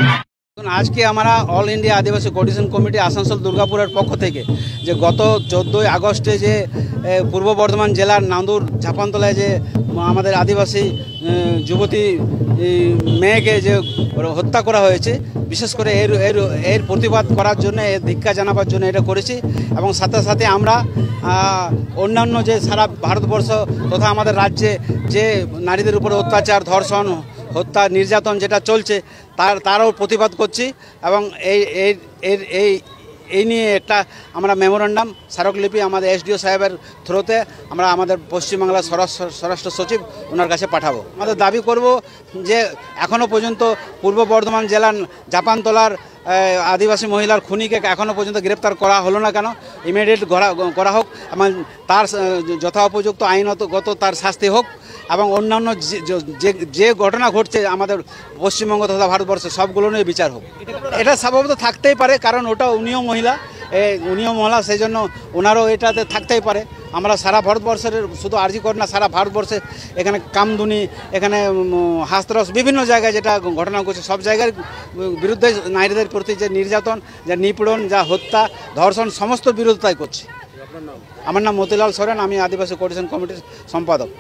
आज के हमारा ऑल इंडिया आदिवासी कोऑर्डिनेशन कमिटी आसानसोल दुर्गापुर पक्ष থেকে যে গত 14 আগস্টে যে পূর্ব বর্ধমান জেলার নান্দুর ঝাপানতলায় যে আমাদের আদিবাসী যুবতী মেয়েকে যে হত্যা করা হয়েছে, বিশেষ করে এর প্রতিবাদ করার জন্য, এর ধিক্কার জানাবার জন্য এটা করেছি। এবং সাথে সাথে আমরা অন্যান্য যে সারা ভারতবর্ষ তথা আমাদের রাজ্যে যে নারীদের উপরে অত্যাচার, ধর্ষণ, হত্যা, নির্যাতন যেটা চলছে তারও প্রতিবাদ করছি। এবং এই নিয়ে একটা আমরা মেমোরেন্ডাম স্মারকলিপি আমাদের এসডিও সাহেবের থ্রুতে আমরা আমাদের পশ্চিমবাংলার স্বরাষ্ট্র সচিব ওনার কাছে পাঠাবো। আমাদের দাবি করব যে এখনও পর্যন্ত পূর্ব বর্ধমান জেলার জাপানতলার আদিবাসী মহিলার খুনিকে এখনও পর্যন্ত গ্রেপ্তার করা হলো না কেন? ইমিডিয়েট করা হোক এবং তার যথোপযুক্ত আইনগত তার শাস্তি হোক। এবং অন্যান্য যে ঘটনা ঘটছে আমাদের পশ্চিমবঙ্গ তথা ভারতবর্ষে সবগুলো নিয়ে বিচার হোক। এটা স্বাভাবিক থাকতেই পারে, কারণ ওটা উনিও মহিলা, সেই জন্য ওনারও এটাতে থাকতেই পারে। আমরা সারা ভারতবর্ষের, শুধু আরজি কর না, সারা ভারতবর্ষে এখানে কামদুনি, এখানে হাতরস, বিভিন্ন জায়গায় যেটা ঘটনা ঘটছে সব জায়গার বিরুদ্ধে নারীদের প্রতি যে নির্যাতন, যা নিপীড়ন, যা হত্যা, ধর্ষণ, সমস্ত বিরোধিতাই করছে। আমার নাম মতিলাল সোরেন, আমি আদিবাসী কোঅর্ডিনেশন কমিটির সম্পাদক।